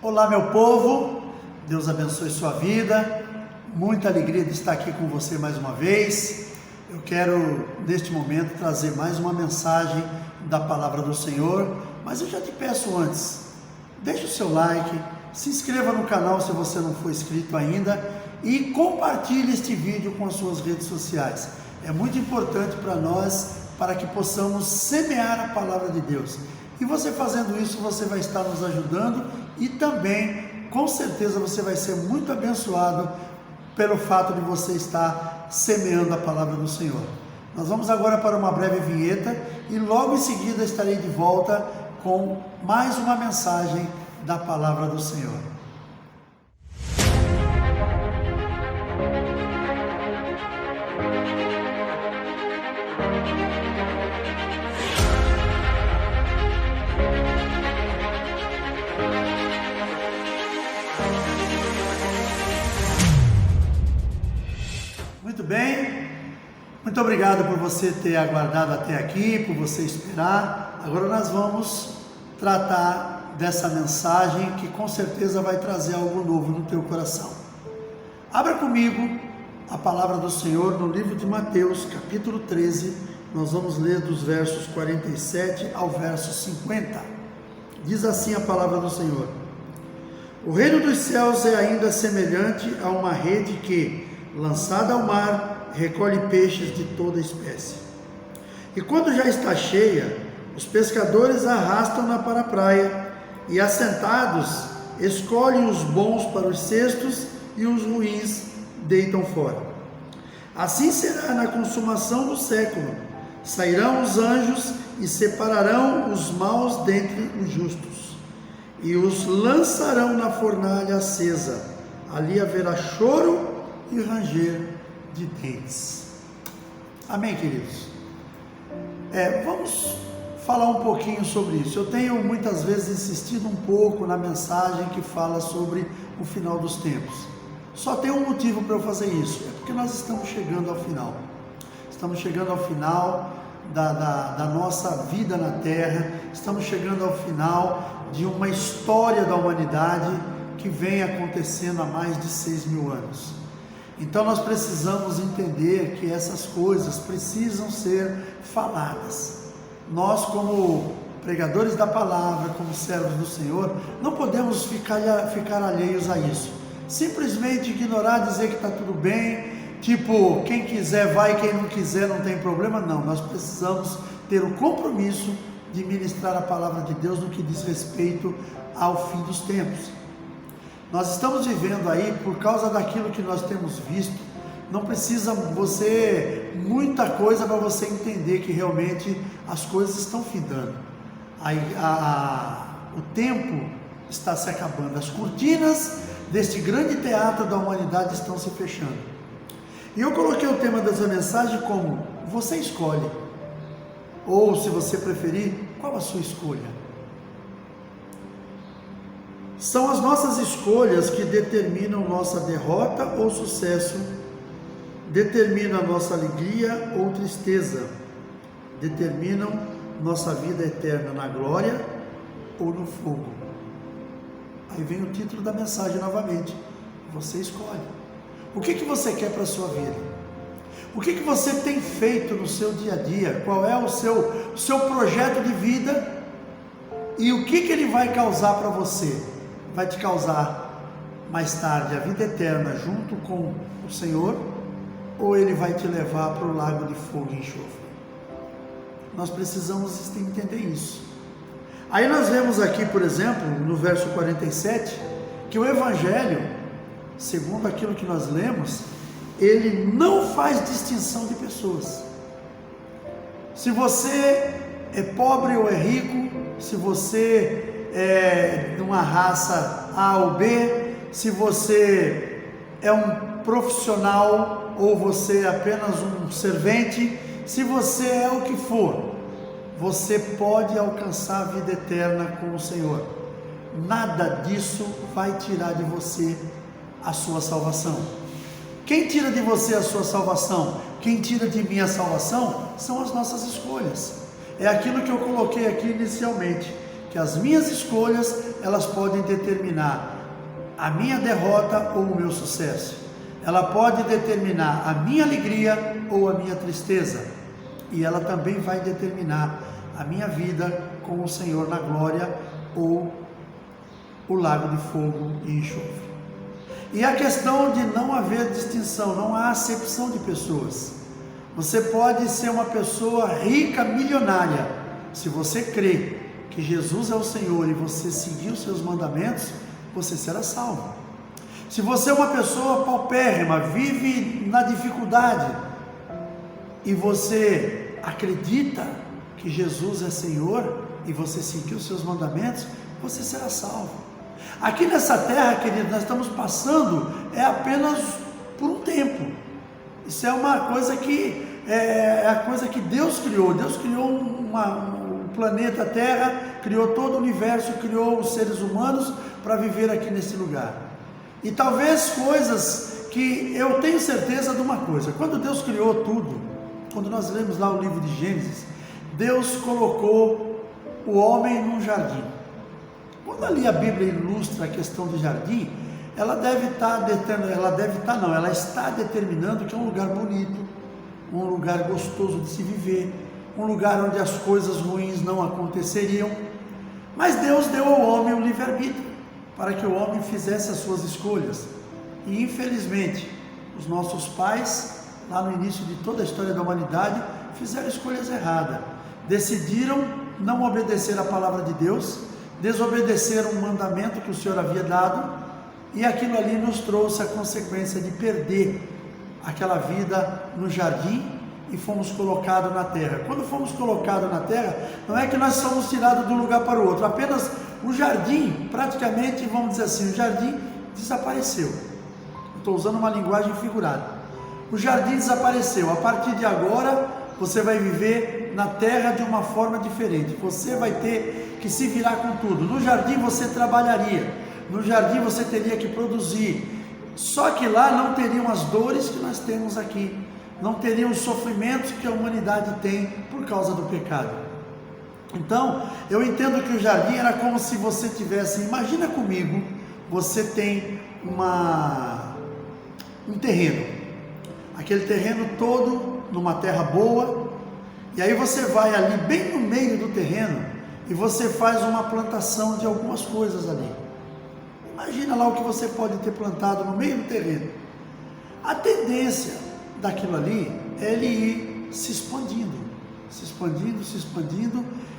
Olá, meu povo, Deus abençoe sua vida, muita alegria de estar aqui com você mais uma vez. Eu quero, neste momento, trazer mais uma mensagem da Palavra do Senhor, mas eu já te peço antes, deixe o seu like, se inscreva no canal se você não for inscrito ainda e compartilhe este vídeo com as suas redes sociais. É muito importante para nós, para que possamos semear a Palavra de Deus. E você fazendo isso, você vai estar nos ajudando e também, com certeza, você vai ser muito abençoado pelo fato de você estar semeando a Palavra do Senhor. Nós vamos agora para uma breve vinheta e logo em seguida estarei de volta com mais uma mensagem da Palavra do Senhor. Muito bem, muito obrigado por você ter aguardado até aqui, por você esperar. Agora nós vamos tratar dessa mensagem que com certeza vai trazer algo novo no teu coração. Abra comigo a palavra do Senhor no livro de Mateus, capítulo 13, nós vamos ler dos versos 47 ao verso 50. Diz assim a palavra do Senhor: O reino dos céus é ainda semelhante a uma rede que, lançada ao mar, recolhe peixes de toda espécie. E quando já está cheia, os pescadores arrastam-na para a praia e, assentados, escolhem os bons para os cestos e os ruins deitam fora. Assim será na consumação do século. Sairão os anjos e separarão os maus dentre os justos e os lançarão na fornalha acesa. Ali haverá choro e ranger de dentes. Amém, queridos? Vamos falar um pouquinho sobre isso. Eu tenho muitas vezes insistido um pouco na mensagem que fala sobre o final dos tempos. Só tem um motivo para eu fazer isso, é porque nós estamos chegando ao final. Estamos chegando ao final da nossa vida na Terra, estamos chegando ao final de uma história da humanidade que vem acontecendo há mais de 6.000 anos. Então nós precisamos entender que essas coisas precisam ser faladas. Nós, como pregadores da palavra, como servos do Senhor, não podemos ficar alheios a isso. Simplesmente ignorar, dizer que está tudo bem, tipo, quem quiser vai, quem não quiser não tem problema. Não, nós precisamos ter o compromisso de ministrar a palavra de Deus no que diz respeito ao fim dos tempos. Nós estamos vivendo aí, por causa daquilo que nós temos visto, não precisa muita coisa para você entender que realmente as coisas estão findando. O tempo está se acabando, as cortinas deste grande teatro da humanidade estão se fechando. E eu coloquei o tema dessa mensagem como: você escolhe, ou se você preferir, qual a sua escolha? São as nossas escolhas que determinam nossa derrota ou sucesso, determinam a nossa alegria ou tristeza, determinam nossa vida eterna na glória ou no fogo. Aí vem o título da mensagem novamente: você escolhe. O que você quer para a sua vida? O que você tem feito no seu dia a dia? Qual é o seu projeto de vida? E o que ele vai causar para você? Vai te causar mais tarde a vida eterna junto com o Senhor, ou ele vai te levar para o lago de fogo e enxofre? Nós precisamos entender isso. Aí nós vemos aqui, por exemplo, no verso 47, que o Evangelho, segundo aquilo que nós lemos, ele não faz distinção de pessoas. Se você é pobre ou é rico, se você de uma raça A ou B, se você é um profissional ou você é apenas um servente, se você é o que for, você pode alcançar a vida eterna com o Senhor. Nada disso vai tirar de você a sua salvação. Quem tira de você a sua salvação? Quem tira de mim a salvação são as nossas escolhas. É aquilo que eu coloquei aqui inicialmente, que as minhas escolhas, elas podem determinar a minha derrota ou o meu sucesso. Ela pode determinar a minha alegria ou a minha tristeza. E ela também vai determinar a minha vida com o Senhor na glória ou o lago de fogo e enxofre. E a questão de não haver distinção, não há acepção de pessoas. Você pode ser uma pessoa rica, milionária. Se você crê que Jesus é o Senhor e você seguir os seus mandamentos, você será salvo. Se você é uma pessoa paupérrima, vive na dificuldade, e você acredita que Jesus é Senhor, e você seguir os seus mandamentos, você será salvo. Aqui nessa terra, querido, nós estamos passando apenas por um tempo. Isso é uma coisa que é a coisa que Deus criou. Deus criou o planeta Terra, criou todo o universo, criou os seres humanos para viver aqui nesse lugar. E talvez coisas que eu tenho certeza de uma coisa: quando Deus criou tudo, quando nós lemos lá o livro de Gênesis, Deus colocou o homem num jardim. Quando ali a Bíblia ilustra a questão de jardim, ela está determinando que é um lugar bonito, um lugar gostoso de se viver, um lugar onde as coisas ruins não aconteceriam. Mas Deus deu ao homem o livre-arbítrio, para que o homem fizesse as suas escolhas. E infelizmente, os nossos pais, lá no início de toda a história da humanidade, fizeram escolhas erradas. Decidiram não obedecer a palavra de Deus, desobedeceram um mandamento que o Senhor havia dado, e aquilo ali nos trouxe a consequência de perder aquela vida no jardim e fomos colocados na terra. Quando fomos colocados na terra, não é que nós somos tirados de um lugar para o outro, apenas o jardim, praticamente, vamos dizer assim, o jardim desapareceu. Estou usando uma linguagem figurada. O jardim desapareceu. A partir de agora, você vai viver na terra de uma forma diferente. Você vai ter que se virar com tudo. No jardim você trabalharia, no jardim você teria que produzir. Só que lá não teriam as dores que nós temos aqui, não teriam os sofrimentos que a humanidade tem por causa do pecado. Então, eu entendo que o jardim era como se você tivesse, imagina comigo, você tem um terreno, aquele terreno todo numa terra boa, e aí você vai ali bem no meio do terreno e você faz uma plantação de algumas coisas ali. Imagina lá o que você pode ter plantado no meio do terreno. A tendência daquilo ali é ele ir se expandindo,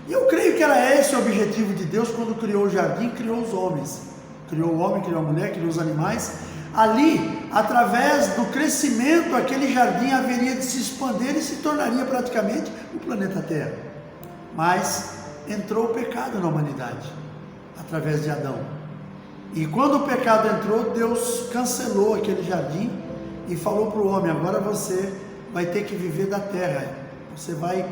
e eu creio que era esse o objetivo de Deus quando criou o jardim, criou os homens, criou o homem, criou a mulher, criou os animais. Ali, através do crescimento, aquele jardim haveria de se expandir e se tornaria praticamente o planeta Terra. Mas entrou o pecado na humanidade, através de Adão. E quando o pecado entrou, Deus cancelou aquele jardim e falou para o homem: agora você vai ter que viver da terra, você vai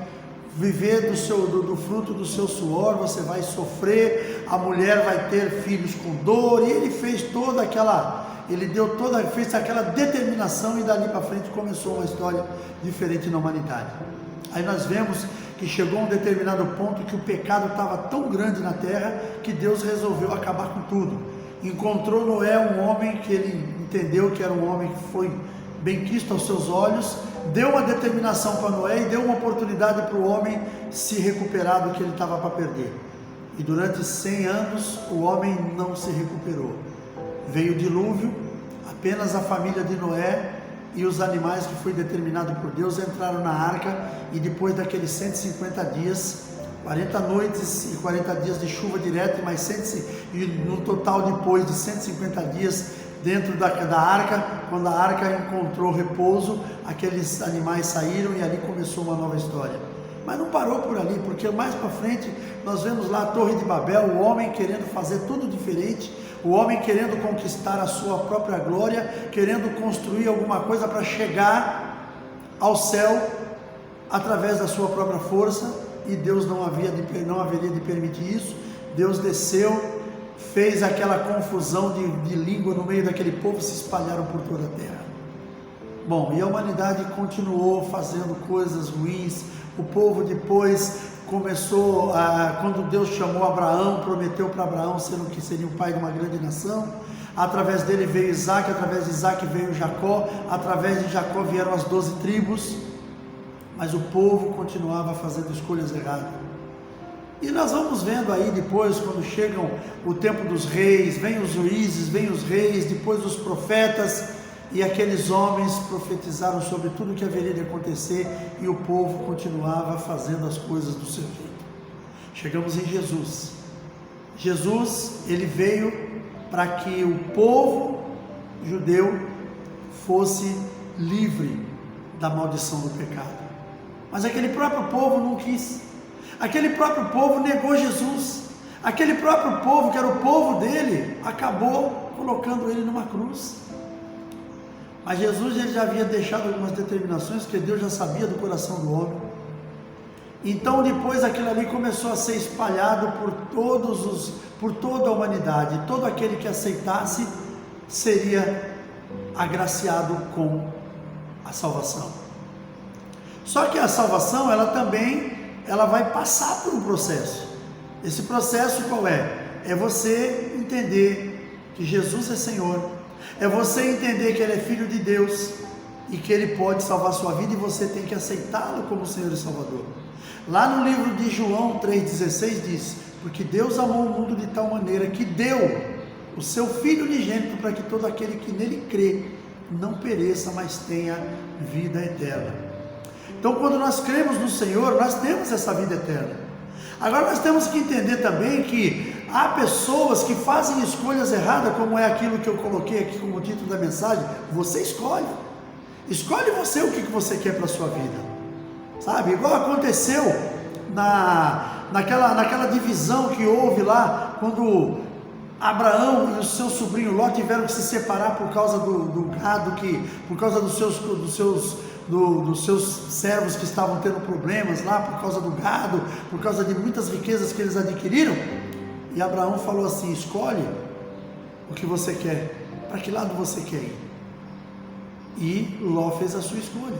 viver do fruto do seu suor, você vai sofrer, a mulher vai ter filhos com dor. E ele fez fez aquela determinação, e dali para frente começou uma história diferente na humanidade. Aí nós vemos que chegou a um determinado ponto que o pecado estava tão grande na terra que Deus resolveu acabar com tudo. Encontrou Noé, um homem que ele entendeu que era um homem que foi benquisto aos seus olhos, deu uma determinação para Noé e deu uma oportunidade para o homem se recuperar do que ele estava para perder. E durante 100 anos o homem não se recuperou. Veio o dilúvio, apenas a família de Noé e os animais que foi determinado por Deus entraram na arca, e depois daqueles 150 dias, 40 noites e 40 dias de chuva direta, e no total depois de 150 dias dentro da arca, quando a arca encontrou repouso, aqueles animais saíram e ali começou uma nova história. Mas não parou por ali, porque mais para frente nós vemos lá a Torre de Babel, o homem querendo fazer tudo diferente, o homem querendo conquistar a sua própria glória, querendo construir alguma coisa para chegar ao céu através da sua própria força, e Deus não haveria de permitir isso. Deus desceu, fez aquela confusão de língua no meio daquele povo, se espalharam por toda a terra. Bom, e a humanidade continuou fazendo coisas ruins. O povo depois quando Deus chamou Abraão, prometeu para Abraão que seria o pai de uma grande nação. Através dele veio Isaac, através de Isaac veio Jacó, através de Jacó vieram as 12 tribos, mas o povo continuava fazendo escolhas erradas. E nós vamos vendo aí depois, quando chegam o tempo dos reis, vem os juízes, vem os reis, depois os profetas, e aqueles homens profetizaram sobre tudo o que haveria de acontecer, e o povo continuava fazendo as coisas do seu jeito. Chegamos em Jesus. Jesus, ele veio para que o povo judeu fosse livre da maldição do pecado. Mas aquele próprio povo não quis. Aquele próprio povo negou Jesus. Aquele próprio povo, que era o povo dele, acabou colocando ele numa cruz. Mas Jesus, ele já havia deixado algumas determinações, que Deus já sabia do coração do homem. Então depois aquilo ali começou a ser espalhado por toda a humanidade. Todo aquele que aceitasse seria agraciado com a salvação. Só que a salvação, ela vai passar por um processo. Esse processo qual é? É você entender que Jesus é Senhor, é você entender que Ele é Filho de Deus e que Ele pode salvar a sua vida, e você tem que aceitá-lo como Senhor e Salvador. Lá no livro de João 3,16 diz: porque Deus amou o mundo de tal maneira que deu o seu Filho unigênito, para que todo aquele que nele crê não pereça, mas tenha vida eterna. Então, quando nós cremos no Senhor, nós temos essa vida eterna. Agora nós temos que entender também que há pessoas que fazem escolhas erradas, como é aquilo que eu coloquei aqui como título da mensagem. Você escolhe você o que você quer para a sua vida, sabe? Igual aconteceu naquela divisão que houve lá, quando Abraão e o seu sobrinho Ló tiveram que se separar por causa do gado, por causa dos seus servos que estavam tendo problemas lá, por causa do gado, por causa de muitas riquezas que eles adquiriram. E Abraão falou assim: escolhe o que você quer, para que lado você quer ir. E Ló fez a sua escolha.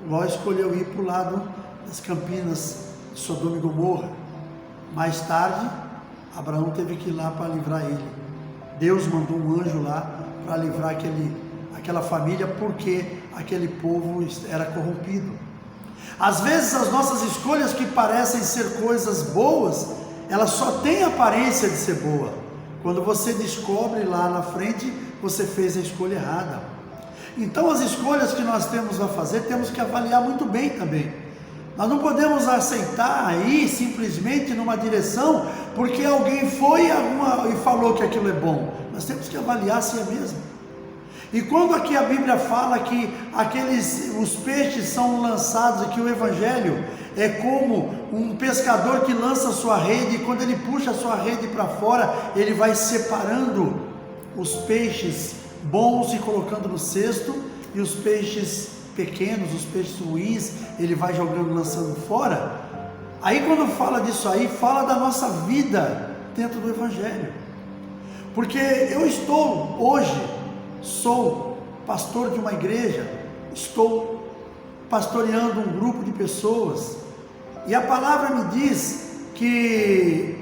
Ló escolheu ir para o lado das campinas de Sodoma e Gomorra. Mais tarde, Abraão teve que ir lá para livrar ele. Deus mandou um anjo lá para livrar aquela família, porque aquele povo era corrompido. Às vezes as nossas escolhas, que parecem ser coisas boas, elas só têm aparência de ser boa. Quando você descobre lá na frente, você fez a escolha errada. Então as escolhas que nós temos a fazer, temos que avaliar muito bem também. Nós não podemos aceitar aí simplesmente numa direção, porque alguém foi e falou que aquilo é bom. Nós temos que avaliar se é mesmo. E quando aqui a Bíblia fala que os peixes são lançados, aqui o Evangelho é como um pescador que lança sua rede, e quando ele puxa a sua rede para fora, ele vai separando os peixes bons e colocando no cesto, e os peixes pequenos, os peixes ruins, ele vai jogando, lançando fora. Aí quando fala disso aí, fala da nossa vida dentro do Evangelho. Porque eu sou pastor de uma igreja, estou pastoreando um grupo de pessoas, e a palavra me diz que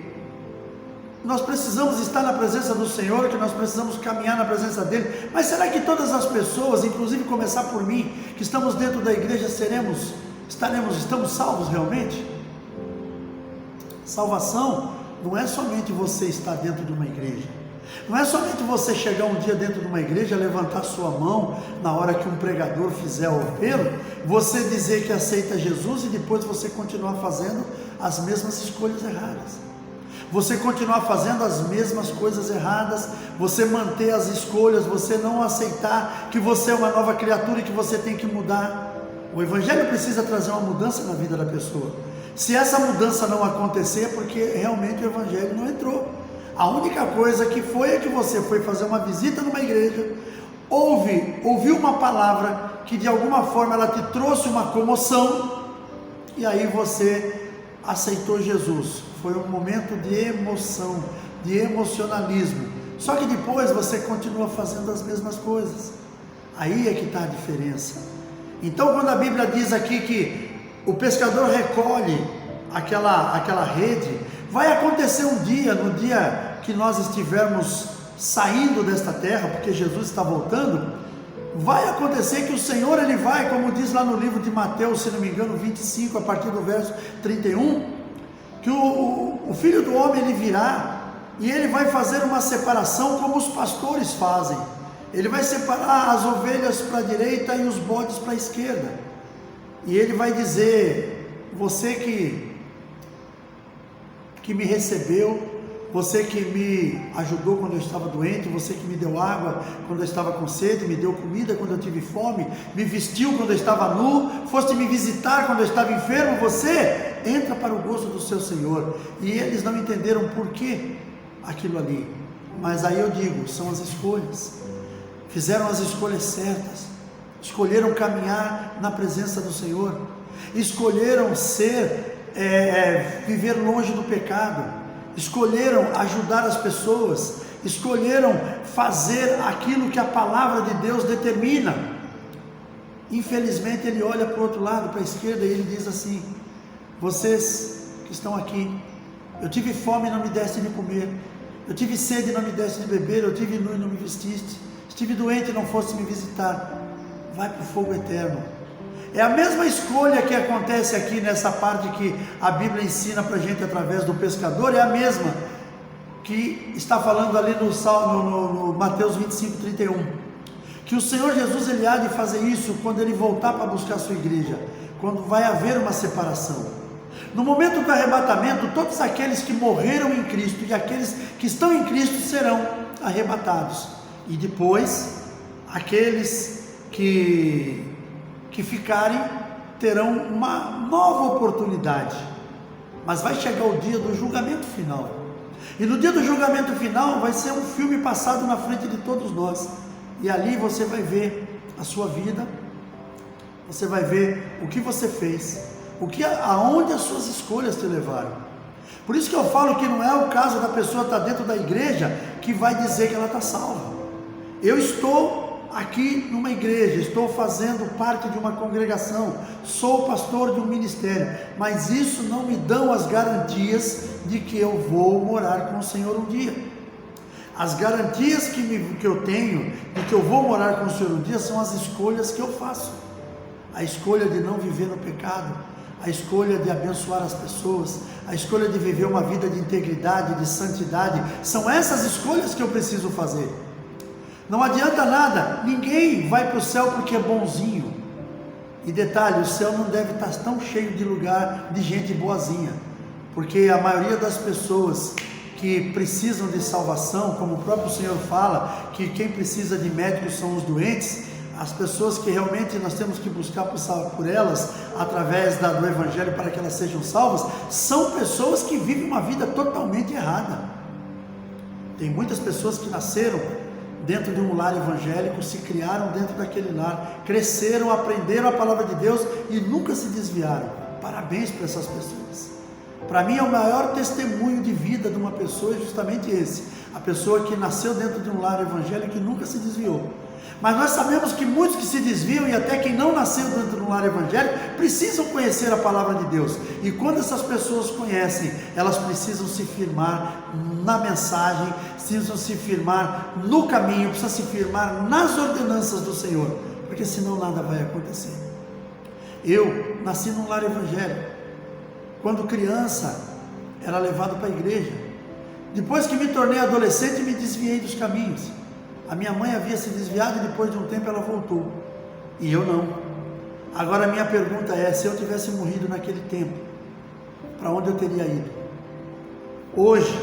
nós precisamos estar na presença do Senhor, que nós precisamos caminhar na presença dEle. Mas será que todas as pessoas, inclusive começar por mim, que estamos dentro da igreja, estamos salvos realmente? Salvação não é somente você estar dentro de uma igreja. Não é somente você chegar um dia dentro de uma igreja, levantar sua mão na hora que um pregador fizer o apelo, você dizer que aceita Jesus e depois você continuar fazendo as mesmas escolhas erradas. Você continuar fazendo as mesmas coisas erradas, você manter as escolhas, você não aceitar que você é uma nova criatura e que você tem que mudar. O Evangelho precisa trazer uma mudança na vida da pessoa. Se essa mudança não acontecer, é porque realmente o Evangelho não entrou. A única coisa que foi é que você foi fazer uma visita numa igreja, ouviu uma palavra que de alguma forma ela te trouxe uma comoção, e aí você aceitou Jesus. Foi um momento de emoção, de emocionalismo. Só que depois você continua fazendo as mesmas coisas. Aí é que está a diferença. Então quando a Bíblia diz aqui que o pescador recolhe aquela rede. Vai acontecer um dia, no dia que nós estivermos saindo desta terra, porque Jesus está voltando, vai acontecer que o Senhor, Ele vai, como diz lá no livro de Mateus, se não me engano, 25, a partir do verso 31, que o Filho do Homem, Ele virá, e Ele vai fazer uma separação como os pastores fazem. Ele vai separar as ovelhas para a direita e os bodes para a esquerda, e Ele vai dizer: você que me recebeu, você que me ajudou quando eu estava doente, você que me deu água quando eu estava com sede, me deu comida quando eu tive fome, me vestiu quando eu estava nu, foste me visitar quando eu estava enfermo, você entra para o gozo do seu Senhor. E eles não entenderam por que aquilo ali, mas aí eu digo, são as escolhas. Fizeram as escolhas certas, escolheram caminhar na presença do Senhor, escolheram viver longe do pecado, escolheram ajudar as pessoas, escolheram fazer aquilo que a palavra de Deus determina. Infelizmente ele olha para o outro lado, para a esquerda, e ele diz assim: vocês que estão aqui, eu tive fome e não me deste de comer, eu tive sede e não me deste de beber, eu tive nu e não me vestiste, estive doente e não foste me visitar, vai para o fogo eterno. É a mesma escolha que acontece aqui nessa parte que a Bíblia ensina para a gente através do pescador, é a mesma que está falando ali no Mateus 25, 31, que o Senhor Jesus, Ele há de fazer isso quando Ele voltar para buscar a sua igreja, quando vai haver uma separação. No momento do arrebatamento, todos aqueles que morreram em Cristo e aqueles que estão em Cristo serão arrebatados, e depois aqueles que ficarem terão uma nova oportunidade, mas vai chegar o dia do julgamento final, e no dia do julgamento final vai ser um filme passado na frente de todos nós, e ali você vai ver a sua vida, você vai ver o que você fez, aonde as suas escolhas te levaram. Por isso que eu falo que não é o caso da pessoa estar dentro da igreja que vai dizer que ela está salva. Eu estou aqui numa igreja, estou fazendo parte de uma congregação, sou pastor de um ministério, mas isso não me dão as garantias de que eu vou morar com o Senhor um dia. As garantias que eu tenho de que eu vou morar com o Senhor um dia são as escolhas que eu faço, a escolha de não viver no pecado, a escolha de abençoar as pessoas, a escolha de viver uma vida de integridade, de santidade. São essas escolhas que eu preciso fazer. Não adianta nada, ninguém vai para o céu porque é bonzinho. E detalhe, o céu não deve estar tão cheio de lugar de gente boazinha, porque a maioria das pessoas que precisam de salvação, como o próprio Senhor fala, que quem precisa de médicos são os doentes, as pessoas que realmente nós temos que buscar por elas, através do Evangelho, para que elas sejam salvas, são pessoas que vivem uma vida totalmente errada. Tem muitas pessoas que nasceram dentro de um lar evangélico, se criaram dentro daquele lar, cresceram, aprenderam a palavra de Deus e nunca se desviaram. Parabéns para essas pessoas. Para mim é o maior testemunho de vida de uma pessoa é justamente esse, a pessoa que nasceu dentro de um lar evangélico e nunca se desviou. Mas nós sabemos que muitos que se desviam, e até quem não nasceu dentro de um lar evangélico, precisam conhecer a palavra de Deus, e quando essas pessoas conhecem, elas precisam se firmar na mensagem, precisam se firmar no caminho, precisam se firmar nas ordenanças do Senhor, porque senão nada vai acontecer. Eu nasci num lar evangélico, quando criança era levado para a igreja, depois que me tornei adolescente me desviei dos caminhos. A minha mãe havia se desviado e depois de um tempo ela voltou, e eu não. Agora a minha pergunta é, se eu tivesse morrido naquele tempo, para onde eu teria ido? Hoje,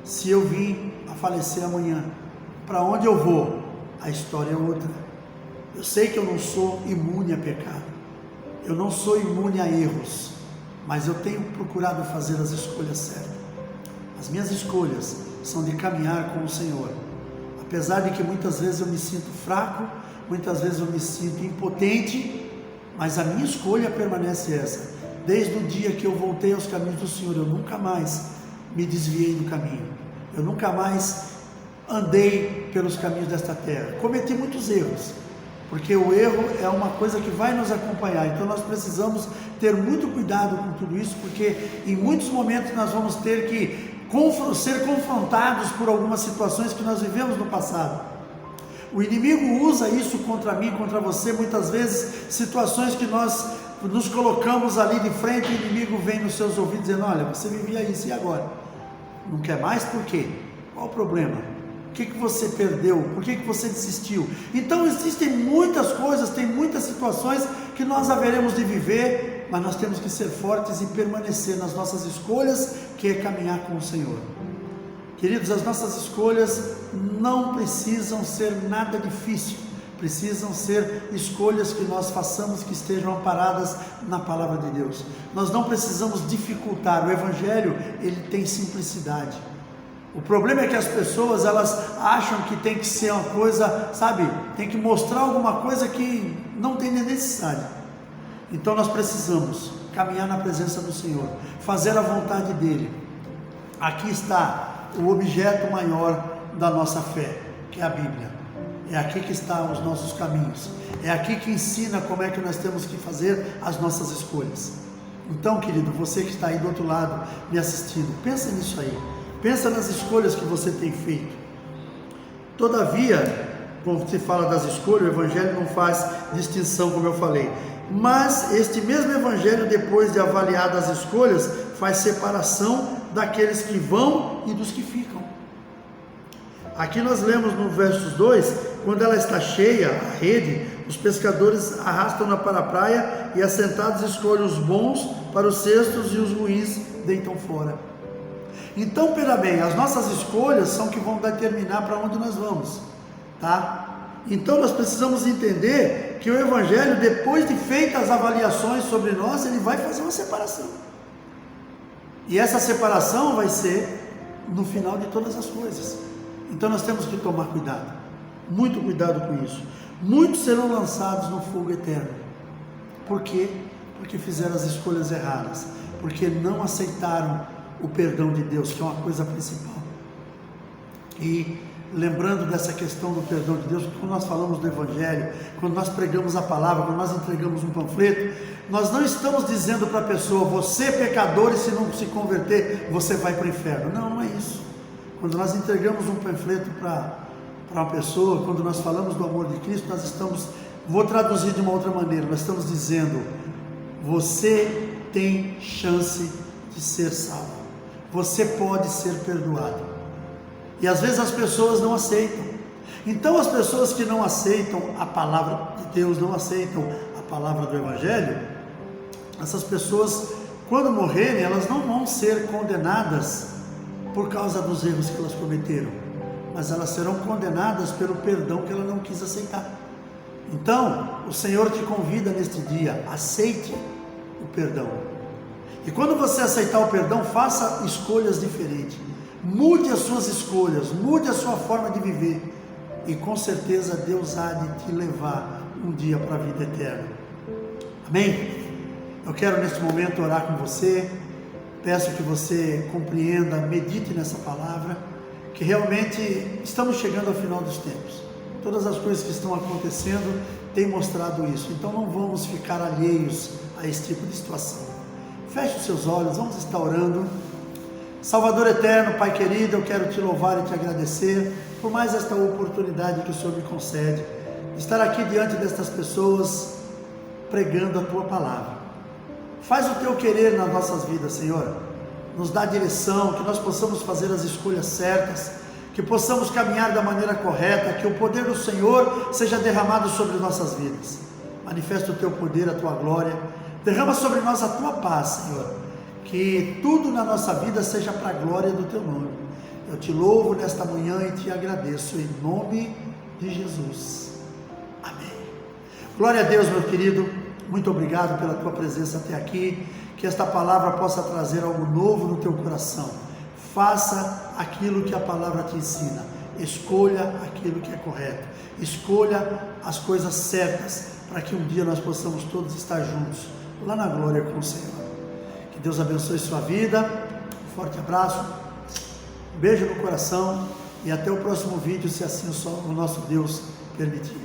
se eu vim a falecer amanhã, para onde eu vou? A história é outra. Eu sei que eu não sou imune a pecado, eu não sou imune a erros, mas eu tenho procurado fazer as escolhas certas. As minhas escolhas são de caminhar com o Senhor, apesar de que muitas vezes eu me sinto fraco, muitas vezes eu me sinto impotente, mas a minha escolha permanece essa. Desde o dia que eu voltei aos caminhos do Senhor, eu nunca mais me desviei do caminho, eu nunca mais andei pelos caminhos desta terra. Cometi muitos erros, porque o erro é uma coisa que vai nos acompanhar. Então nós precisamos ter muito cuidado com tudo isso, porque em muitos momentos nós vamos ter que ser confrontados por algumas situações que nós vivemos no passado. O inimigo usa isso contra mim, contra você, muitas vezes situações que nós nos colocamos ali de frente, o inimigo vem nos seus ouvidos dizendo: olha, você vivia isso, e agora? Não quer mais? Por quê? Qual o problema? O que você perdeu? Por que você desistiu? Então existem muitas coisas, tem muitas situações que nós haveremos de viver, mas nós temos que ser fortes e permanecer nas nossas escolhas, que é caminhar com o Senhor. Queridos, as nossas escolhas não precisam ser nada difícil, precisam ser escolhas que nós façamos que estejam amparadas na palavra de Deus. Nós não precisamos dificultar. O Evangelho, ele tem simplicidade. O problema é que as pessoas, elas acham que tem que ser uma coisa, sabe, tem que mostrar alguma coisa que não tem necessidade. Então nós precisamos caminhar na presença do Senhor, fazer a vontade dEle. Aqui está o objeto maior da nossa fé, que é a Bíblia. É aqui que estão os nossos caminhos. É aqui que ensina como é que nós temos que fazer as nossas escolhas. Então, querido, você que está aí do outro lado me assistindo, pensa nisso aí. Pensa nas escolhas que você tem feito. Todavia, quando se fala das escolhas, o Evangelho não faz distinção, como eu falei. Mas este mesmo Evangelho, depois de avaliadas as escolhas, faz separação daqueles que vão e dos que ficam. Aqui nós lemos no versos 2, quando ela está cheia, a rede, os pescadores arrastam-na para a praia e assentados escolhem os bons para os cestos e os ruins deitam fora. Então, pera bem, as nossas escolhas são que vão determinar para onde nós vamos, tá? Então nós precisamos entender que o Evangelho, depois de feitas as avaliações sobre nós, ele vai fazer uma separação. E essa separação vai ser no final de todas as coisas. Então nós temos que tomar cuidado, muito cuidado com isso. Muitos serão lançados no fogo eterno. Por quê? Porque fizeram as escolhas erradas, porque não aceitaram o perdão de Deus, que é uma coisa principal. E lembrando dessa questão do perdão de Deus, quando nós falamos do Evangelho, quando nós pregamos a palavra, quando nós entregamos um panfleto, nós não estamos dizendo para a pessoa: você é pecador e se não se converter, você vai para o inferno. Não, não é isso. Quando nós entregamos um panfleto para uma pessoa, quando nós falamos do amor de Cristo, nós estamos, vou traduzir de uma outra maneira, nós estamos dizendo: você tem chance de ser salvo, você pode ser perdoado. E às vezes as pessoas não aceitam. Então as pessoas que não aceitam a palavra de Deus, não aceitam a palavra do Evangelho, essas pessoas, quando morrerem, elas não vão ser condenadas por causa dos erros que elas cometeram, mas elas serão condenadas pelo perdão que ela não quis aceitar. Então o Senhor te convida neste dia: aceite o perdão. E quando você aceitar o perdão, faça escolhas diferentes. Mude as suas escolhas, mude a sua forma de viver. E com certeza Deus há de te levar um dia para a vida eterna. Amém? Eu quero neste momento orar com você. Peço que você compreenda, medite nessa palavra, que realmente estamos chegando ao final dos tempos. Todas as coisas que estão acontecendo têm mostrado isso. Então não vamos ficar alheios a esse tipo de situação. Feche os seus olhos, vamos estar orando. Salvador eterno, Pai querido, eu quero te louvar e te agradecer por mais esta oportunidade que o Senhor me concede, de estar aqui diante destas pessoas, pregando a Tua palavra. Faz o Teu querer nas nossas vidas, Senhor. Nos dá direção, que nós possamos fazer as escolhas certas, que possamos caminhar da maneira correta, que o poder do Senhor seja derramado sobre nossas vidas. Manifesta o Teu poder, a Tua glória. Derrama sobre nós a Tua paz, Senhor. Que tudo na nossa vida seja para a glória do Teu nome. Eu te louvo nesta manhã e te agradeço em nome de Jesus. Amém. Glória a Deus, meu querido. Muito obrigado pela tua presença até aqui. Que esta palavra possa trazer algo novo no teu coração. Faça aquilo que a palavra te ensina. Escolha aquilo que é correto. Escolha as coisas certas, para que um dia nós possamos todos estar juntos, lá na glória com o Senhor. Que Deus abençoe sua vida. Um forte abraço, um beijo no coração e até o próximo vídeo, se assim o nosso Deus permitir.